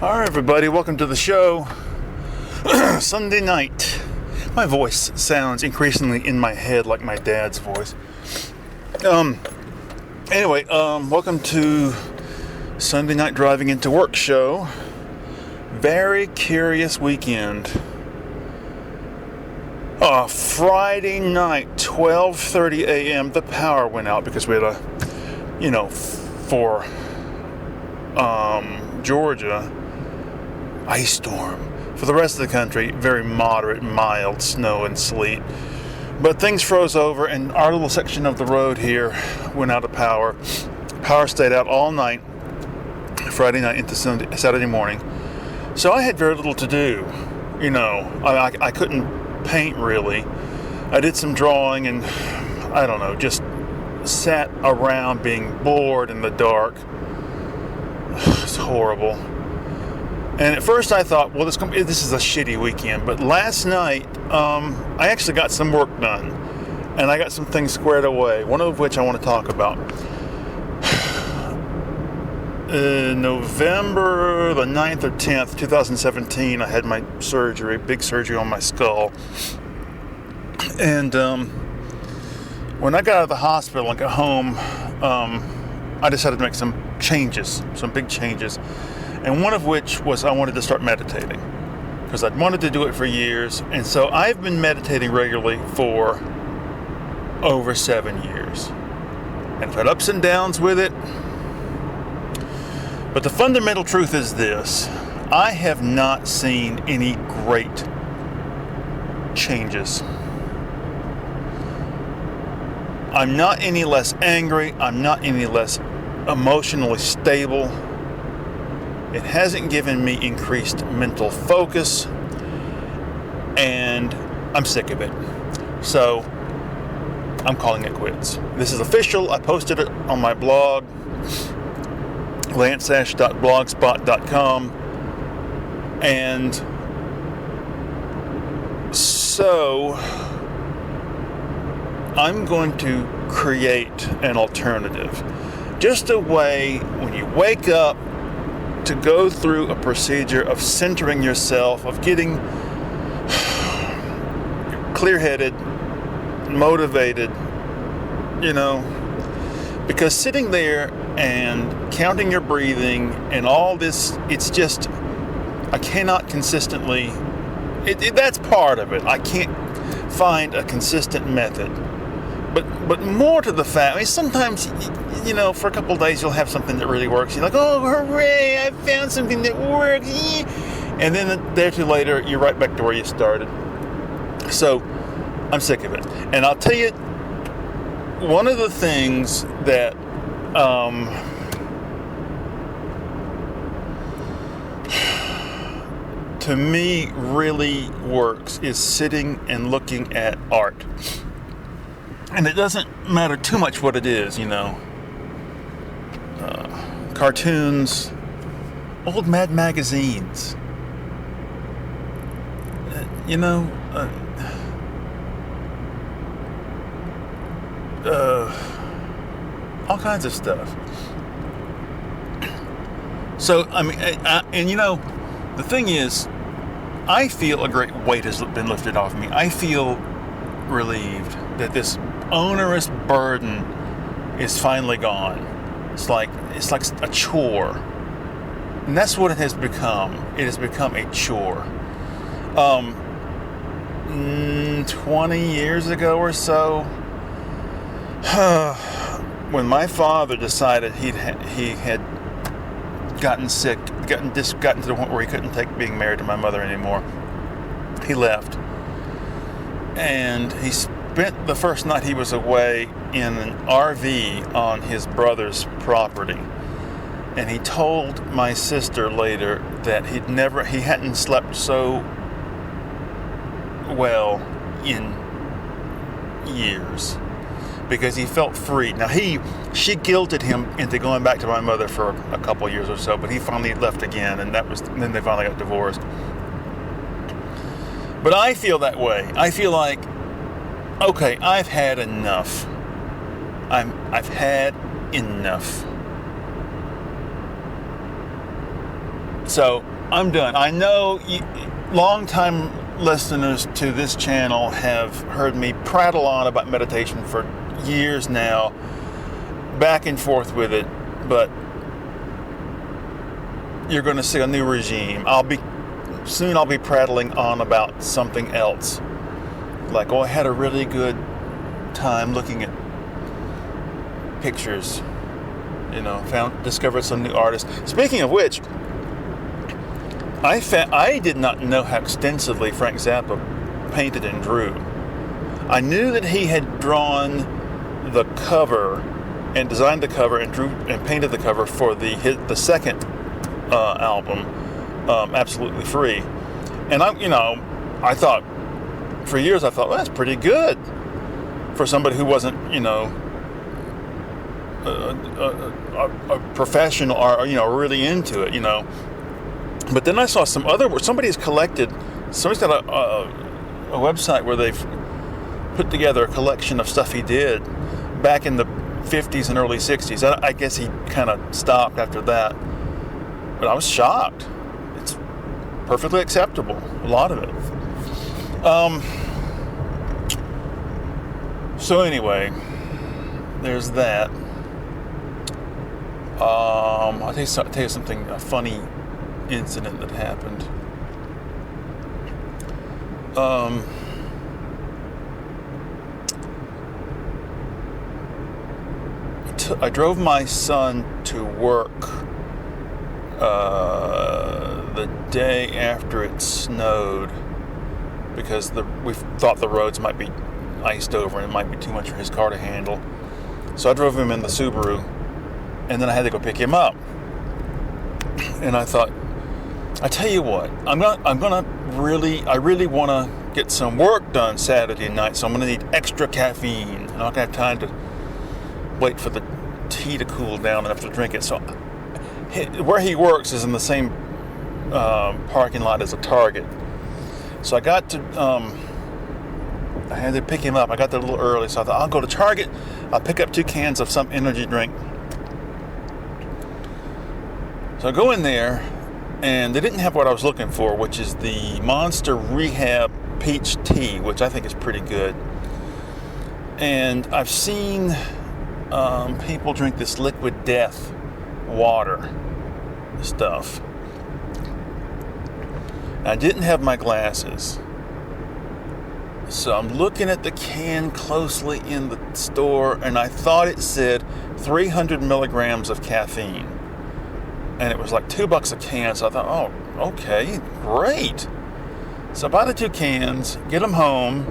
All right, everybody, welcome to the show. Sunday night. My voice sounds increasingly in my head like my dad's voice. Anyway, welcome to Sunday night driving into work show. Very curious weekend. Friday night, 12:30 a.m., the power went out because we had for Georgia, ice storm. For the rest of the country, very moderate, mild snow and sleet. But things froze over, and our little section of the road here went out of power. Power stayed out all night, Friday night into Saturday morning. So I had very little to do. I couldn't paint really. I did some drawing and, just sat around being bored in the dark. It's horrible. And at first I thought, well, this is a shitty weekend. But last night, I actually got some work done. And I got some things squared away, one of which I want to talk about. November the 9th or 10th, 2017, I had my big surgery on my skull. And when I got out of the hospital and got home, I decided to make some big changes. And one of which was I wanted to start meditating, because I'd wanted to do it for years. And so I've been meditating regularly for over 7 years. And I've had ups and downs with it. But the fundamental truth is this: I have not seen any great changes. I'm not any less angry. I'm not any less emotionally stable. It hasn't given me increased mental focus, and I'm sick of it. So I'm calling it quits. This is official. I posted it on my blog, lanceash.blogspot.com, and so I'm going to create an alternative. Just a way when you wake up to go through a procedure of centering yourself, of getting clear-headed, motivated, because sitting there and counting your breathing and all this, it's just, I cannot consistently, that's part of it. I can't find a consistent method. But more to the fact, sometimes, for a couple of days you'll have something that really works. You're like, oh, hooray, I found something that works. And then a day or two later, you're right back to where you started. So, I'm sick of it. And I'll tell you, one of the things that to me really works is sitting and looking at art. And it doesn't matter too much what it is, cartoons, old Mad magazines, all kinds of stuff. So, the thing is, I feel a great weight has been lifted off me. I feel relieved that this onerous burden is finally gone. It's like a chore, and that's what it has become. It has become a chore. 20 years ago or so, when my father decided he had gotten sick, gotten to the point where he couldn't take being married to my mother anymore, he left. And he spent the first night he was away in an RV on his brother's property. And he told my sister later that he hadn't slept so well in years, because he felt free. Now she guilted him into going back to my mother for a couple years or so, but he finally left again, and then they finally got divorced. But I feel that way. I feel like, okay, I've had enough. I've had enough. So I'm done. I know long-time listeners to this channel have heard me prattle on about meditation for years now, back and forth with it, but you're going to see a new regime. I'll be prattling on about something else. Like, I had a really good time looking at pictures, discovered some new artists. Speaking of which, I did not know how extensively Frank Zappa painted and drew. I knew that he had drawn the cover and designed the cover and drew and painted the cover for the second album, Absolutely Free. And I thought for years, well, that's pretty good for somebody who wasn't, a professional or really into it, But then I saw some other work. Somebody's got a website where they've put together a collection of stuff he did back in the 50s and early 60s. I guess he kind of stopped after that. But I was shocked. It's perfectly acceptable, a lot of it. So anyway, there's that. I'll tell you something, a funny incident that happened. I drove my son to work the day after it snowed because we thought the roads might be iced over and it might be too much for his car to handle. So I drove him in the Subaru, and then I had to go pick him up. And I thought, I tell you what, I really want to get some work done Saturday night, so I'm going to need extra caffeine. I'm not going to have time to wait for the tea to cool down enough to drink it. So where he works is in the same parking lot as a Target. So I had to pick him up. I got there a little early, so I thought, I'll go to Target. I'll pick up 2 cans of some energy drink. So I go in there, and they didn't have what I was looking for, which is the Monster Rehab Peach Tea, which I think is pretty good. And I've seen people drink this Liquid Death water stuff. I didn't have my glasses. So I'm looking at the can closely in the store, and I thought it said 300 milligrams of caffeine. And it was like $2 a can, so I thought, oh, okay, great. So I buy the 2 cans, get them home,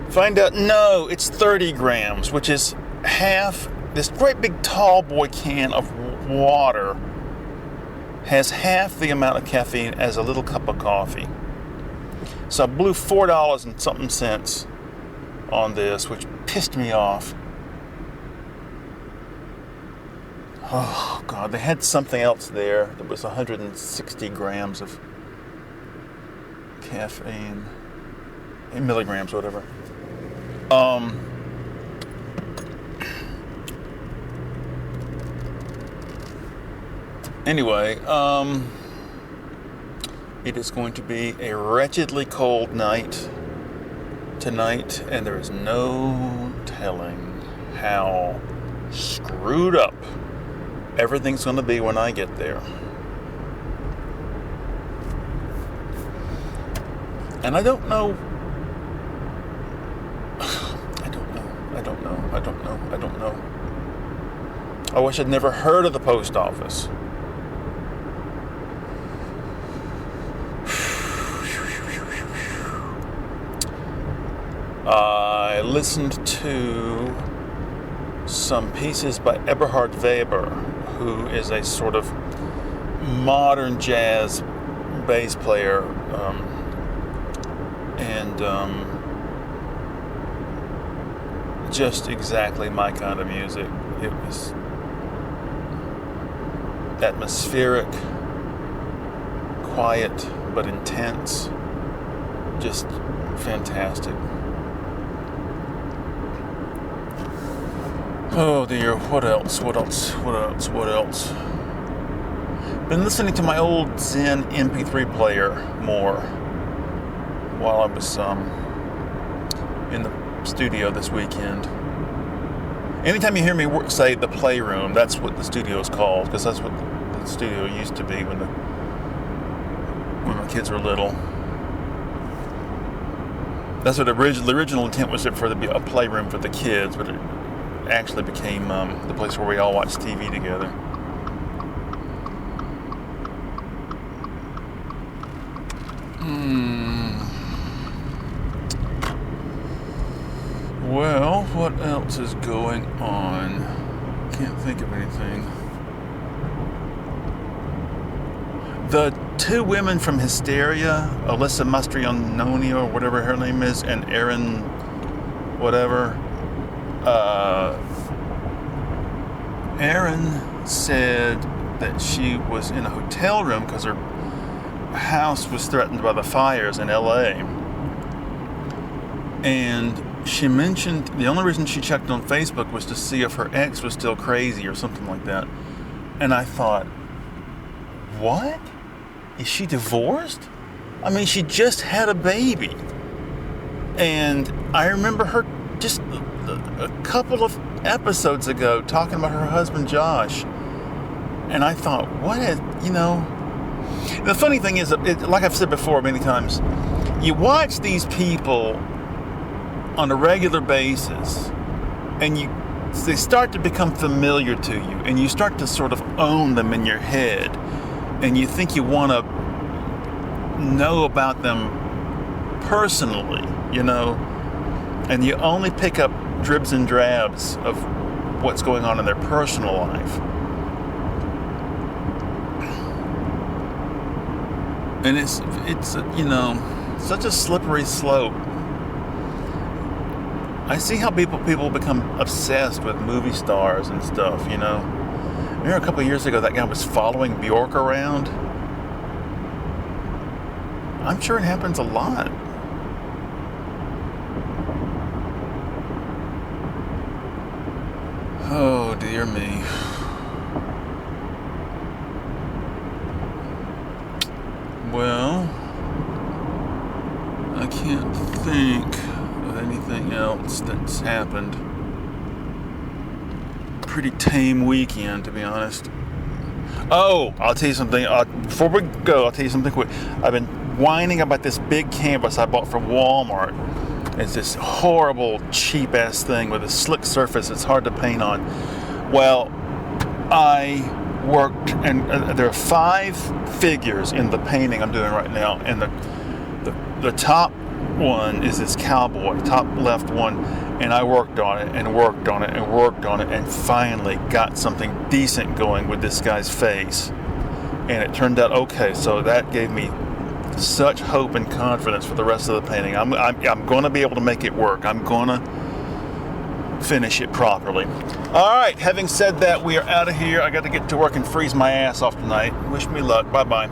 find out, no, it's 30 grams, which is half, this great big tall boy can of water has half the amount of caffeine as a little cup of coffee. So I blew $4 and something cents on this, which pissed me off. Oh, God, they had something else there that was 160 grams of caffeine, in milligrams, whatever. Anyway, it is going to be a wretchedly cold night tonight, and there is no telling how screwed up everything's going to be when I get there. And I don't know. I wish I'd never heard of the post office. I listened to some pieces by Eberhard Weber, who is a sort of modern jazz bass player, and just exactly my kind of music. It was atmospheric, quiet but intense, just fantastic. Oh dear, what else? Been listening to my old Zen MP3 player more while I was in the studio this weekend. Anytime you hear me say the playroom, that's what the studio is called, because that's what the studio used to be when my kids were little. That's what the original intent was, for to be a playroom for the kids, but it actually became the place where we all watched TV together. Well, what else is going on? Can't think of anything. The two women from Hysteria, Alyssa Mastrianoni or whatever her name is, and Erin whatever. Erin said that she was in a hotel room because her house was threatened by the fires in LA. And she mentioned the only reason she checked on Facebook was to see if her ex was still crazy or something like that. And I thought, what? Is she divorced? I mean, she just had a baby. And I remember her just a couple of episodes ago talking about her husband Josh. And I thought, what is, the funny thing is, like I've said before many times, you watch these people on a regular basis, and they start to become familiar to you, and you start to sort of own them in your head, and you think you want to know about them personally, and you only pick up dribs and drabs of what's going on in their personal life. And it's such a slippery slope. I see how people become obsessed with movie stars and stuff, Remember a couple of years ago that guy was following Bjork around? I'm sure it happens a lot. Oh, dear me. Well, I can't think of anything else that's happened. Pretty tame weekend, to be honest. Oh, I'll tell you something. Before we go, I'll tell you something quick. I've been whining about this big canvas I bought from Walmart. It's this horrible, cheap-ass thing with a slick surface. It's hard to paint on. Well, I worked, and there are 5 figures in the painting I'm doing right now, and the top one is this cowboy, top left one, and I worked on it and worked on it and worked on it, and finally got something decent going with this guy's face, and it turned out okay. So that gave me such hope and confidence for the rest of the painting. I'm going to be able to make it work. I'm going to finish it properly. All right, having said that, we are out of here. I got to get to work and freeze my ass off tonight. Wish me luck. Bye-bye.